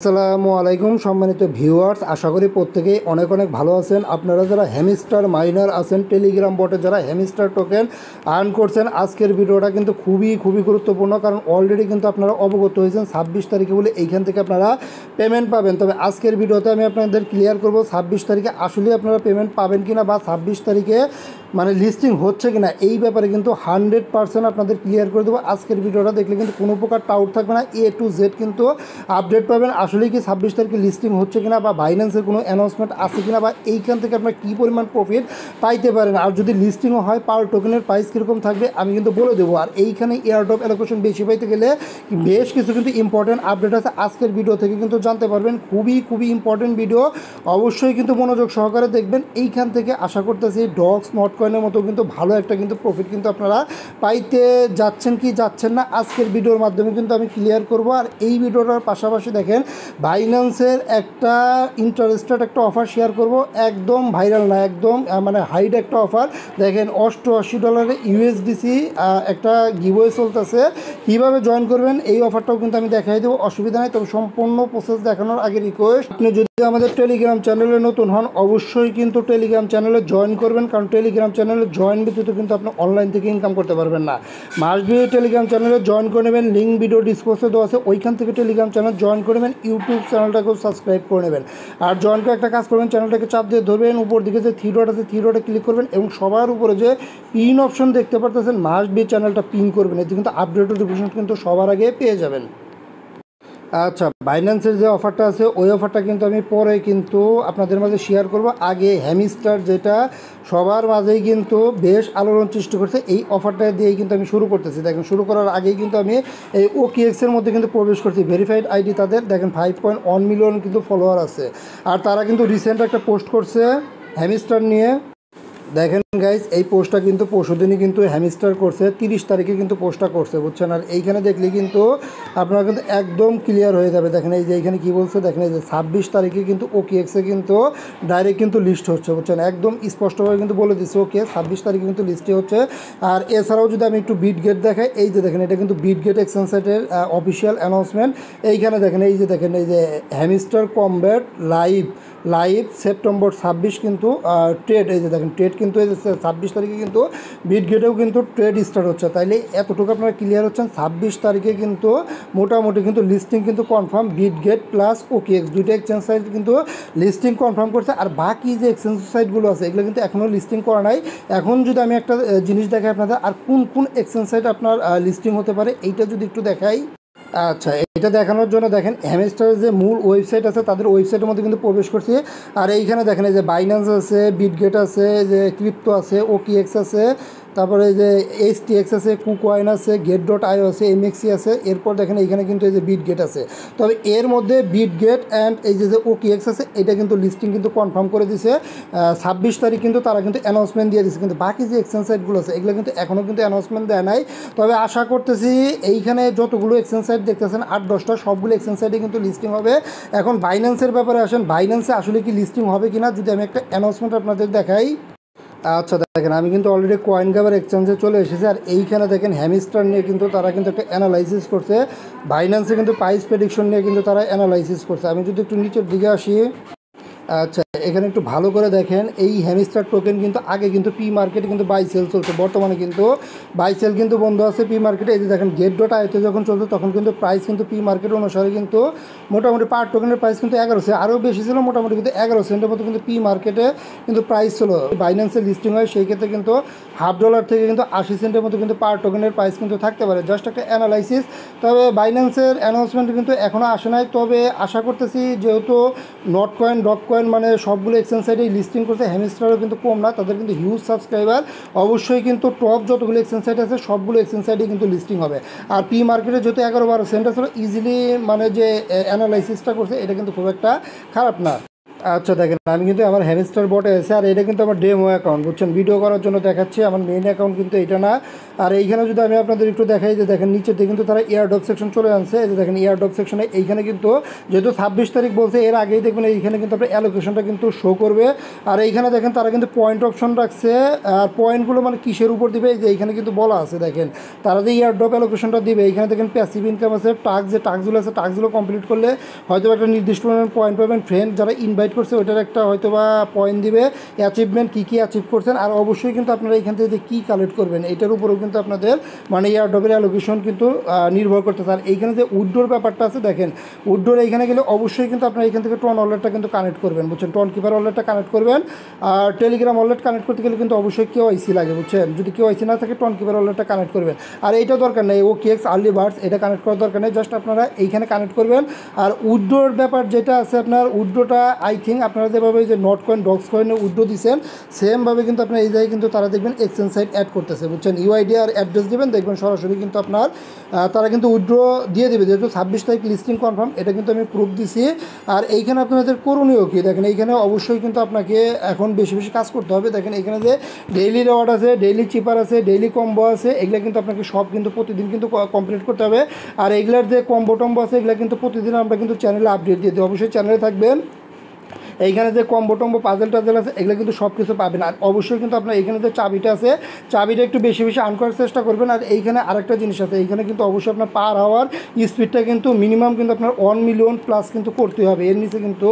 আসসালামু আলাইকুম সম্মানিত ভিউয়ার্স, আশা করি প্রত্যেকেই অনেক অনেক ভালো আছেন। আপনারা যারা হ্যামস্টার মাইনার আছেন, টেলিগ্রাম বটে যারা হ্যামস্টার টোকেন আর্ন করছেন, আজকের ভিডিওটা কিন্তু খুবই গুরুত্বপূর্ণ। কারণ অলরেডি কিন্তু আপনারা অবগত হয়েছেন 26 তারিখে বলে এইখান থেকে আপনারা পেমেন্ট পাবেন। তবে আজকের ভিডিওতে আমি আপনাদের ক্লিয়ার করব 26 তারিখে আসলে আপনারা পেমেন্ট পাবেন কিনা বা 26 তারিখে মানে লিস্টিং হচ্ছে কিনা, এই ব্যাপারে কিন্তু 100% আপনাদের ক্লিয়ার করে দেবো। আজকের ভিডিওটা দেখলে কিন্তু কোনো প্রকার ডাউট থাকবে না, A to Z কিন্তু আপডেট পাবেন। আসলে কি 26 তারিখে লিস্টিং হচ্ছে কিনা বা বাইন্যান্সের কোনো অ্যানাউন্সমেন্ট আছে কিনা বা এইখান থেকে আপনার কী পরিমাণ প্রফিট পাইতে পারেন, আর যদি লিস্টিংও হয় পার টোকেনের প্রাইস কীরকম থাকবে আমি কিন্তু বলে দেবো। আর এইখানে এয়ারড্রপ অ্যালোকেশন বেশি পাইতে গেলে বেশ কিছু কিন্তু ইম্পর্টেন্ট আপডেট আছে, আজকের ভিডিও থেকে কিন্তু জানতে পারবেন। খুবই ইম্পর্টেন্ট ভিডিও, অবশ্যই কিন্তু মনোযোগ সহকারে দেখবেন। এইখান থেকে আশা করতেছি ডক্স নট কয়েনের মতো কিন্তু ভালো একটা কিন্তু প্রফিট কিন্তু আপনারা পাইতে যাচ্ছেন কি যাচ্ছেন না, আজকের ভিডিওর মাধ্যমে কিন্তু আমি ক্লিয়ার করব। আর এই ভিডিওটার পাশাপাশি দেখেন বাইন্যান্সের একটা ইন্টারেস্টেড একটা অফার শেয়ার করব, একদম ভাইরাল না, একদম মানে হাইড একটা অফার। দেখেন $88 ইউএসডিসি একটা গিভওয়ে চলতেছে, কীভাবে জয়েন করবেন এই অফারটাও কিন্তু আমি দেখাই দেবো, অসুবিধা নেই। তবে সম্পূর্ণ প্রসেস দেখানোর আগে রিকোয়েস্ট, আপনি যদি আমাদের টেলিগ্রাম চ্যানেলে নতুন হন অবশ্যই কিন্তু টেলিগ্রাম চ্যানেলে জয়েন করবেন, কারণ টেলিগ্রাম চ্যানেলে জয়েন ব্যতীত কিন্তু আপনি অনলাইন থেকে ইনকাম করতে পারবেন না। মাস্ট বি টেলিগ্রাম চ্যানেলে জয়েন করে নেবেন, লিঙ্ক ভিডিও ডিসক্রিপশনে দেওয়া আছে, ওইখান থেকে টেলিগ্রাম চ্যানেল জয়েন করে নেবেন। ইউটিউব চ্যানেলটাকেও সাবস্ক্রাইব করে নেবেন। আর জয়েন করে একটা কাজ করবেন, চ্যানেলটাকে চাপ দিয়ে ধরবেন, উপর দিকে যে থ্রি ডট আছে থ্রি ডটে ক্লিক করবেন এবং সবার উপরে যে পিন অপশন দেখতে পারতেছেন মাস্ট বি চ্যানেলটা পিন করবেন, এতে কিন্তু আপডেট নোটিফিকেশন কিন্তু সবার আগে পেয়ে যাবেন। আচ্ছা, বাইন্যান্সের যে অফারটা আছে ওই অফারটা কিন্তু আমি পরে কিন্তু আপনাদের মাঝে শেয়ার করব। আগে হ্যামস্টার যেটা সবার মাঝেই কিন্তু বেশ আলোড়ন সৃষ্টি করছে, এই অফারটা দিয়েই কিন্তু আমি শুরু করতেছি। দেখেন শুরু করার আগেই কিন্তু আমি এই OKX-এর মধ্যে কিন্তু প্রবেশ করছি, ভেরিফাইড আইডি তাদের দেখেন 5.1 মিলিয়ন কিন্তু ফলোয়ার আছে। আর তারা কিন্তু রিসেন্ট একটা পোস্ট করছে হ্যামস্টার নিয়ে। দেখেন গাইজ, এই পোস্টটা কিন্তু পরশুদিনই কিন্তু হ্যামস্টার করছে, 30 তারিখে কিন্তু পোস্টটা করছে, বুঝছেন। আর এইখানে দেখলে কিন্তু আপনারা কিন্তু একদম ক্লিয়ার হয়ে যাবে। দেখেন এই যে এইখানে কী বলছে, দেখেন এই যে 26 তারিখে কিন্তু OKX-এ কিন্তু ডাইরেক্ট কিন্তু লিস্ট হচ্ছে, বুঝছেন। একদম স্পষ্টভাবে কিন্তু বলে দিচ্ছে ওকে 26 তারিখে কিন্তু লিস্টে হচ্ছে। আর এছাড়াও যদি আমি একটু বিটগেট দেখাই, এই যে দেখেন এটা কিন্তু বিটগেট এক্সচেঞ্জ সাইটের অফিসিয়াল অ্যানাউন্সমেন্ট। এইখানে দেখেন এই যে দেখেন এই যে হ্যামস্টার কমব্যাট লাইভ সেপ্টেম্বর 26 কিন্তু ট্রেড, এই যে দেখেন ট্রেড কিন্তু এই যে 26 তারিখে কিন্তু বিটগেটেও কিন্তু ট্রেড স্টার্ট হচ্ছে। তাইলে এতটুকু আপনারা ক্লিয়ার হচ্ছেন, 26 তারিখে কিন্তু মোটামুটি কিন্তু লিস্টিং কিন্তু কনফার্ম, বিটগেট প্লাস OKX দুইটা এক্সচেঞ্জ সাইট কিন্তু লিস্টিং কনফার্ম করছে। আর বাকি যে এক্সচেঞ্জ সাইটগুলো আছে এগুলো কিন্তু এখনও লিস্টিং করা নাই। এখন যদি আমি একটা জিনিস দেখাই আপনাদের, আর কোন এক্সচেঞ্জ সাইট আপনার লিস্টিং হতে পারে এইটা যদি একটু দেখাই। আচ্ছা, এটা দেখানোর জন্য দেখেন হ্যামস্টারের যে মূল ওয়েবসাইট আছে তাদের ওয়েবসাইটের মধ্যে কিন্তু প্রবেশ করছি। আর এইখানে দেখেন এই যে বাইন্যান্স আছে, বিটগেট আছে, যে ক্রিপ্টো আছে, OKX আছে, তারপরে যে HTX আছে, কুকয়েন আছে, get.io আছে, MXC আছে। এরপর দেখেন এইখানে কিন্তু এই যে বিটগেট আছে। তবে এর মধ্যে বিটগেট অ্যান্ড এই যে OKX আছে এটা কিন্তু লিস্টিং কিন্তু কনফার্ম করে দিছে 26 তারিখ কিন্তু তারা কিন্তু অ্যানাউন্সমেন্ট দিয়ে দিচ্ছে। কিন্তু বাকি যে এক্সচেঞ্জ সাইটগুলো আছে এগুলো কিন্তু এখনও কিন্তু অ্যানাউন্সমেন্ট দেয় নাই। তবে আশা করতেছি এইখানে যতগুলো এক্সচেঞ্জ সাইট দেখতেছেন 8-10টা সবগুলো এক্সচেঞ্জ সাইটে কিন্তু লিস্টিং হবে। এখন বাইন্যান্সের ব্যাপারে আসেন, বাইন্যান্সে আসলে কি লিস্টিং হবে কিনা যদি আমি একটা অ্যানাউন্সমেন্ট আপনাদের দেখাই। আচ্ছা দেখেন আমি কিন্তু অলরেডি কয়েনগ্যাবার এক্সচেঞ্জে চলে এসেছি। আর এইখানে দেখেন হ্যামস্টার নিয়ে কিন্তু তারা কিন্তু একটা অ্যানালাইসিস করছে, বাইন্যান্সে কিন্তু প্রাইস প্রেডিকশন নিয়ে কিন্তু তারা অ্যানালাইসিস করছে। আমি যদি একটু নিচের দিকে আসি, আচ্ছা এখানে একটু ভালো করে দেখেন, এই হ্যামস্টার টোকেন কিন্তু আগে কিন্তু পি মার্কেটে কিন্তু বাই সেল চলছে, বর্তমানে কিন্তু বাই সেল কিন্তু বন্ধ আছে পি মার্কেটে। এই যে দেখেন get.io যখন চলছে তখন কিন্তু প্রাইস কিন্তু পি মার্কেট অনুসারে কিন্তু মোটামুটি পার টোকেনের প্রাইস কিন্তু 11 সেন্ট, আরও বেশি ছিল মোটামুটি কিন্তু 11 সেন্টের মতো কিন্তু পি মার্কেটে কিন্তু প্রাইস ছিল। বাইন্যান্সে লিস্টিং হয় সেই ক্ষেত্রে কিন্তু $0.5 থেকে কিন্তু 80 সেন্টের মতো কিন্তু পার টোকেনের প্রাইস কিন্তু থাকতে পারে, জাস্ট একটা অ্যানালাইসিস। তবে বাইন্যান্সের অ্যানাউন্সমেন্ট কিন্তু এখনও আসে নাই। তবে আশা করতেছি যেহেতু নট কয়েন ডট কয়েন মানে সবগুলো এক্সচেঞ্জ সাইটেই লিস্টিং করছে, হ্যামস্টারও কিন্তু কম না, তাদের কিন্তু হিউজ সাবস্ক্রাইবার, অবশ্যই কিন্তু টপ যতগুলো এক্সচেঞ্জ সাইট আছে সবগুলো এক্সচেঞ্জ সাইটেই কিন্তু লিস্টিং হবে। আর পি মার্কেটে যেহেতু 11-12 সেন্ট আসলে ইজিলি মানে যে অ্যানালাইসিসটা করছে এটা কিন্তু খুব একটা খারাপ না। আচ্ছা দেখেন, আমি কিন্তু আমার হ্যামস্টার বটে আছে, আর এটা কিন্তু আমার ডেমো অ্যাকাউন্ট, বুঝছেন, ভিডিও করার জন্য দেখাচ্ছি। আমার মেইন অ্যাকাউন্ট কিন্তু এটা না। আর এইখানে যদি আমি আপনাদের একটু দেখাই, যে দেখেন নিচের দিকে কিন্তু তারা এয়ারড্রপ সেকশন চলে আনছে। এই যে দেখেন এয়ারড্রপ সেকশনে এইখানে কিন্তু যেহেতু 26 তারিখ বলছে, এর আগেই দেখবেন এইখানে কিন্তু আপনার অ্যালোকেশনটা কিন্তু শো করবে। আর এইখানে দেখেন তারা কিন্তু পয়েন্ট অপশন রাখছে। আর পয়েন্টগুলো মানে কিসের উপর দিবে, এই যে এইখানে কিন্তু বলা আছে, দেখেন তারা যে এয়ারড্রপ অ্যালোকেশনটা দিবে, এইখানে দেখেন প্যাসিভ ইনকাম আছে, টাস্ক, যে টাস্কগুলো আছে টাস্কগুলো কমপ্লিট করলে হয়তো একটা নির্দিষ্ট পরিমাণ পয়েন্ট পাবেন। ফ্রেন্ড যারা ইনভাইট করছে ওইটার একটা হয়তো বা পয়েন্ট দিবে। অ্যাচিভমেন্ট কী কী অ্যাচিভ করছেন, আর অবশ্যই কিন্তু আপনারা এখান থেকে যে কী কালেক্ট করবেন এটার উপরেও কিন্তু আপনাদের মানে এয়ারড্রপের অ্যালোকেশন কিন্তু নির্ভর করতেছে। আর এইখানে যে উইথড্রোর ব্যাপারটা আছে, দেখেন উইথড্রোর এইখানে গেলে অবশ্যই কিন্তু আপনারা এখান থেকে টন ওয়ালেটটা কিন্তু কানেক্ট করবেন, বুঝছেন, টন কিপার ওয়ালেটটা কানেক্ট করবেন। আর টেলিগ্রাম ওয়ালেট কানেক্ট করতে গেলে কিন্তু অবশ্যই কেওআইসি লাগে, বুঝছেন, যদি কেওআইসি না থাকে টন কিপার ওয়ালেটটা কানেক্ট করবেন। আর এইটা দরকার নেই, OKX আর্লি বার্ডস এটা কানেক্ট করার দরকার নেই, জাস্ট আপনারা এইখানে কানেক্ট করবেন। আর উইথড্রোর ব্যাপার যেটা আছে, আপনার উইথড্রোটা আই থিঙ্ক আপনারা যেভাবে যে নট কয়েন ডক্স কয়েনে উইথড্রো দিচ্ছেন সেমভাবে কিন্তু আপনার এই জায়গায় কিন্তু তারা দেখবেন এক্সচেঞ্জ সাইট অ্যাড করতেছে, বুঝছেন। ইউআইডি আর অ্যাড্রেস দেবেন, দেখবেন সরাসরি কিন্তু আপনার তারা কিন্তু উইথড্রো দিয়ে দেবে। যেহেতু 26 তারিখ লিস্টিং কনফার্ম, এটা কিন্তু আমি প্রুফ দিছি। আর এইখানে আপনাদের করণীয় কি, দেখেন এইখানে অবশ্যই কিন্তু আপনাকে এখন বেশি বেশি কাজ করতে হবে। দেখেন এখানে যে ডেইলি রিওয়ার্ড আছে, ডেইলি চিপার আছে, ডেইলি কম্বো আছে, এগুলো কিন্তু আপনাকে সব কিন্তু প্রতিদিন কিন্তু কমপ্লিট করতে হবে। আর এগুলার যে কম্বো টম্বো আছে এগুলো কিন্তু প্রতিদিন আমরা কিন্তু চ্যানেলে আপডেট দিয়ে দিই, অবশ্যই চ্যানেলে থাকবেন। এইখানে যে কম্বো টম্বো পাজেল টাজেল আছে এগুলো কিন্তু সব কিছু পাবেন। আর অবশ্যই কিন্তু আপনার এইখানে যে চাবিটা আছে চাবিটা একটু বেশি বেশি আর্ন করার চেষ্টা করবেন। আর এইখানে আরেকটা জিনিস আছে, এইখানে কিন্তু অবশ্যই আপনার পার আওয়ার স্পিডটা কিন্তু মিনিমাম কিন্তু আপনার 1 মিলিয়ন প্লাস কিন্তু করতে হবে, এর নিচে কিন্তু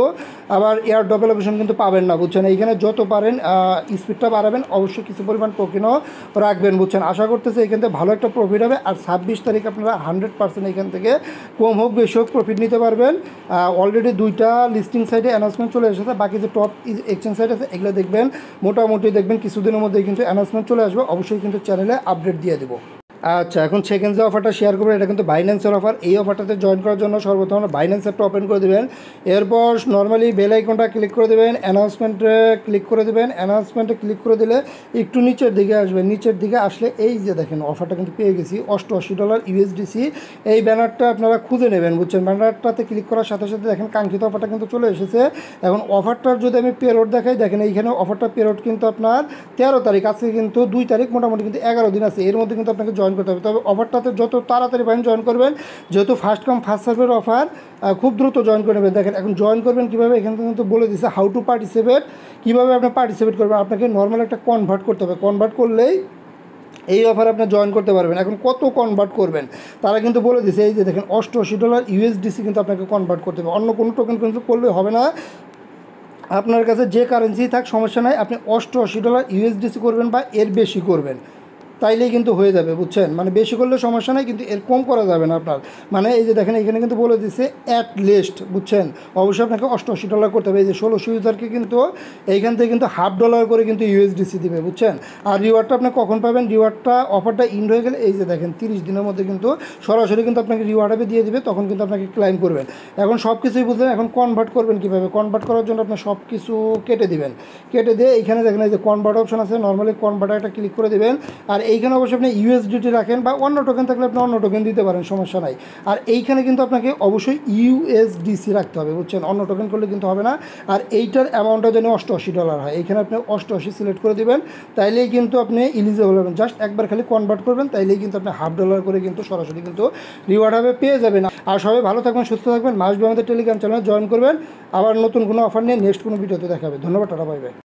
আবার এয়ার ডবল অপশন কিন্তু পাবেন না, বুঝছেন। এইখানে যত পারেন স্পিডটা বাড়াবেন, অবশ্যই কিছু পরিমাণ টোকেনও রাখবেন, বুঝছেন। আশা করতেছে এখান থেকে ভালো একটা প্রফিট হবে। আর 26 তারিখ আপনারা 100% এখান থেকে কম হোক বেশি হোক প্রফিট নিতে পারবেন। অলরেডি 2টা লিস্টিং সাইটে অ্যানাউন্সমেন্ট চলে এসেছে, বাকি যে টপ এক্সচেঞ্জ সাইট আছে এগুলো দেখবেন মোটামুটি দেখবেন কিছুদিনের মধ্যেই কিন্তু অ্যানাউন্সমেন্ট চলে আসবে, অবশ্যই কিন্তু চ্যানেলে আপডেট দিয়ে দেবো। আচ্ছা, এখন সেকেন্ড যে অফারটা শেয়ার করবেন এটা কিন্তু বাইন্যান্সের অফার। এই অফারটাতে জয়েন করার জন্য সর্বপ্রথম বাইন্যান্স অ্যাপটা ওপেন করে দেবেন। এরপর নর্মালি বেল আইকনটা ক্লিক করে দেবেন, অ্যানাউন্সমেন্টে ক্লিক করে দেবেন। অ্যানাউন্সমেন্টে ক্লিক করে দিলে একটু নিচের দিকে আসবেন, নিচের দিকে আসলে এই যে দেখেন অফারটা কিন্তু পেয়ে গেছি, $88 USDC। এই ব্যানারটা আপনারা খুঁজে নেবেন, বুঝছেন। ব্যানারটাতে ক্লিক করার সাথে সাথে দেখেন কাঙ্ক্ষিত অফারটা কিন্তু চলে এসেছে। এখন অফারটার যদি আমি পেরোড দেখাই, দেখেন এইখানে অফারটা পেরোড কিন্তু আপনার 13 তারিখ, আজকে কিন্তু 2 তারিখ, মোটামুটি কিন্তু 11 দিন আছে, এর মধ্যে কিন্তু আপনাকে জয়েন করতে হবে। তবে অফারটাতে যত তাড়াতাড়ি পারেন জয়েন করবেন, যেহেতু ফার্স্ট কাম ফার্স্ট সার্ভের অফার, খুব দ্রুত জয়েন করে নেবেন। দেখেন এখন জয়েন করবেন কীভাবে, এখান থেকে কিন্তু বলে দিচ্ছে হাউ টু পার্টিসিপেট, কীভাবে আপনি পার্টিসিপেট করবেন। আপনাকে নর্মাল একটা কনভার্ট করতে হবে, কনভার্ট করলেই এই অফারে আপনি জয়েন করতে পারবেন। এখন কত কনভার্ট করবেন তারা কিন্তু বলে দিচ্ছে, এই যে দেখেন $88 USDC কিন্তু আপনাকে কনভার্ট করতে হবে, অন্য কোনো টোকেন কিন্তু করলে হবে না। আপনার কাছে যে কারেন্সি থাক সমস্যা নাই, আপনি $88 USDC করবেন বা এর বেশি করবেন, তাইলেই কিন্তু হয়ে যাবে, বুঝছেন। মানে বেশি করলে সমস্যা নাই, কিন্তু এর কম করা যাবে না আপনার। মানে এই যে দেখেন এখানে কিন্তু বলে দিচ্ছে অ্যাট লিস্ট, বুঝছেন, অবশ্যই আপনাকে $88 করতে হবে। এই যে 1600 ইউজারকে কিন্তু এইখান থেকে কিন্তু $50 করে কিন্তু USDC দিবে, বুঝছেন। আর রিওয়ার্ডটা আপনি কখন পাবেন, রিওয়ার্ডটা অফারটা ইন্ড হয়ে গেলে এই যে দেখেন 30 দিনের মধ্যে কিন্তু সরাসরি কিন্তু আপনাকে রিওয়ার্ড দিয়ে দিবে, তখন কিন্তু আপনাকে ক্লাইম করবেন। এখন সব কিছুই বুঝলেন, এখন কনভার্ট করবেন কীভাবে। কনভার্ট করার জন্য আপনি সব কিছু কেটে দিবেন, কেটে দিয়ে এইখানে দেখেন এই যে কনভার্ট অপশন আছে, নর্মালি কনভার্টারটা ক্লিক করে দেবেন। আর এইখানে অবশ্যই আপনি USDT রাখেন বা অন্য টোকেন থাকলে আপনি অন্য টোকেন দিতে পারেন, সমস্যা নাই। আর এইখানে কিন্তু আপনাকে অবশ্যই USDC রাখতে হবে, বুঝছেন, অন্য টোকেন করলে কিন্তু হবে না। আর এইটার অ্যামাউন্টটা যেন $88 হয়, এইখানে আপনি 88 সিলেক্ট করে দেবেন, তাইলেই কিন্তু আপনি এলিজিবল হবেন। জাস্ট একবার খালি কনভার্ট করবেন, তাইলেই কিন্তু আপনি $50 করে কিন্তু সরাসরি কিন্তু রিওয়ার্ড হবে পেয়ে যাবেন। আর সবাই ভালো থাকবেন, সুস্থ থাকবেন, মাস্ট বি আমাদের টেলিগ্রাম চ্যানেলে জয়েন করবেন। আবার নতুন কোনো অফার নিয়ে নেক্সট কোনো ভিডিওতে দেখাবে। ধন্যবাদ, টাটা, বাই বাই।